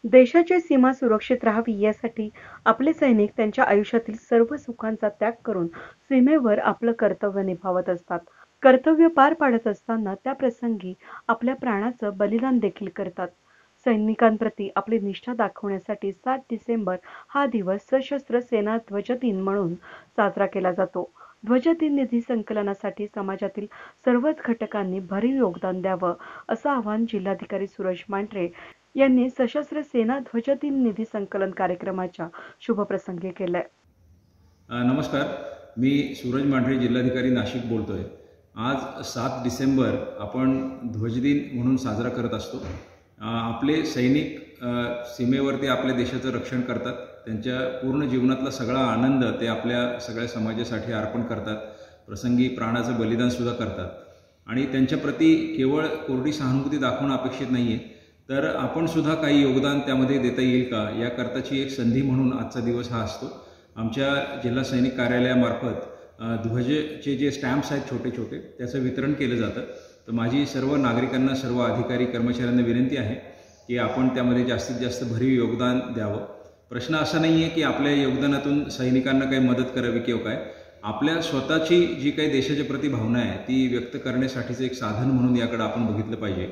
देशाची सीमा सुरक्षित राहावी यासाठी आपले सैनिक त्यांच्या आयुष्यातील सर्व सुखांचा त्याग करून सीमेवर आपलं कर्तव्य निभावत असतात. कर्तव्य पार पाडत असताना त्या प्रसंगी आपल्या प्राणाचं बलिदान देखील करतात. सैनिकांप्रती आपली निष्ठा दाखवण्यासाठी 7 डिसेंबर हा दिवस सशस्त्र सेना ध्वज दिन म्हणून साजरा केला जातो. ध्वजदिन निधी संकलनासाठी समाजातील सर्वच घटकांनी भरीव योगदान द्यावं, असं आवाहन जिल्हाधिकारी सुरज मांढरे यांनी सशस्त्र सेना ध्वजदिन निधी संकलन कार्यक्रमाच्या शुभप्रसंगी केलंय. नमस्कार, मी सूरज मांढरे, जिल्हाधिकारी नाशिक बोलतोय. आज 7 डिसेंबर आपण ध्वजदिन म्हणून साजरा करत असतो. आपले सैनिक सीमेवरती आपल्या देशाचं रक्षण करतात. त्यांच्या पूर्ण जीवनातला सगळा आनंद ते आपल्या सगळ्या समाजासाठी अर्पण करतात. प्रसंगी प्राणाचं बलिदानसुद्धा करतात आणि त्यांच्याप्रती केवळ कोरडी सहानुभूती दाखवणं अपेक्षित नाही आहे, तर आपण सुद्धा काही योगदान त्यामध्ये देता येईल का याकरताची एक संधी म्हणून आजचा दिवस हा असतो. आमच्या जिल्हा सैनिक कार्यालयामार्फत ध्वजचे जे स्टॅम्प्स आहेत छोटे छोटे त्याचं वितरण केलं जातं. तर माझी सर्व नागरिकांना, सर्व अधिकारी कर्मचाऱ्यांना विनंती आहे की आपण त्यामध्ये जास्तीत जास्त भरीव योगदान द्यावं. प्रश्न असा नाही आहे की आपल्या योगदानातून सैनिकांना काही मदत करावी किंवा काय. आपल्या स्वतःची जी काही देशाच्या प्रती भावना आहे ती व्यक्त करण्यासाठीचं एक साधन म्हणून याकडे आपण बघितलं पाहिजे.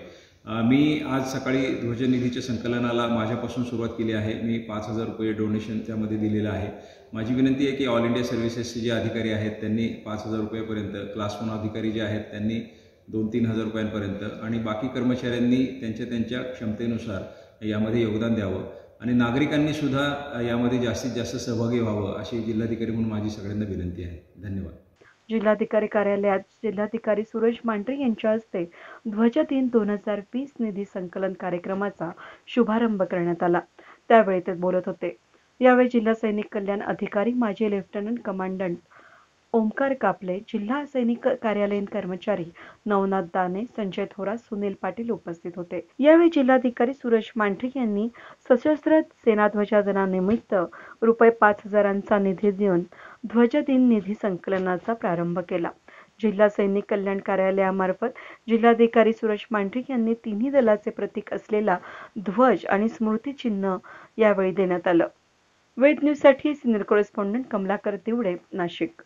मी आज सकाळी ध्वजनिधीच्या संकलनाला माझ्यापासून सुरुवात केली आहे. मी 5,000 रुपये डोनेशन त्यामध्ये दिलेलं आहे. माझी विनंती आहे की ऑल इंडिया सर्व्हिसेसचे जे अधिकारी आहेत त्यांनी 5,000 रुपयापर्यंत, क्लास 1 अधिकारी जे आहेत त्यांनी 2-3 हजार रुपयांपर्यंत आणि बाकी कर्मचाऱ्यांनी त्यांच्या क्षमतेनुसार यामध्ये योगदान द्यावं आणि नागरिकांनी सुद्धा यामध्ये जास्तीत जास्त सहभागी व्हावं अशी जिल्हाधिकारी म्हणून माझी सगळ्यांना विनंती आहे. धन्यवाद. जिल्हाधिकारी कार्यालयात जिल्हाधिकारी सुरज मांढरे यांच्या हस्ते ध्वजदिन 2020 निधी संकलन कार्यक्रमाचा शुभारंभ करण्यात आला. त्यावेळी ते बोलत होते. यावेळी जिल्हा सैनिक कल्याण अधिकारी माजी लेफ्टनंट कमांडंट ओमकार कापले, जिल्हा सैनिक कार्यालयीन कर्मचारी नवनाथ दाने, संजय थोरात, सुनील पाटील उपस्थित होते. यावेळी जिल्हाधिकारी सुरज मांढरे यांनी सशस्त्र सेना ध्वजदिनानिमित्त रुपये 5,000चा निधी देऊन ध्वजदिन निधी संकलनाचा प्रारंभ केला. जिल्हा सैनिक कल्याण कार्यालयामार्फत जिल्हाधिकारी सुरज मांढरे यांनी तिन्ही दलाचे प्रतीक असलेला ध्वज आणि स्मृतिचिन्ह यावेळी देण्यात आलं. वेद न्यूजसाठी सिनियर कॉरेस्पॉन्डंट कमलाकर तिवडे, नाशिक.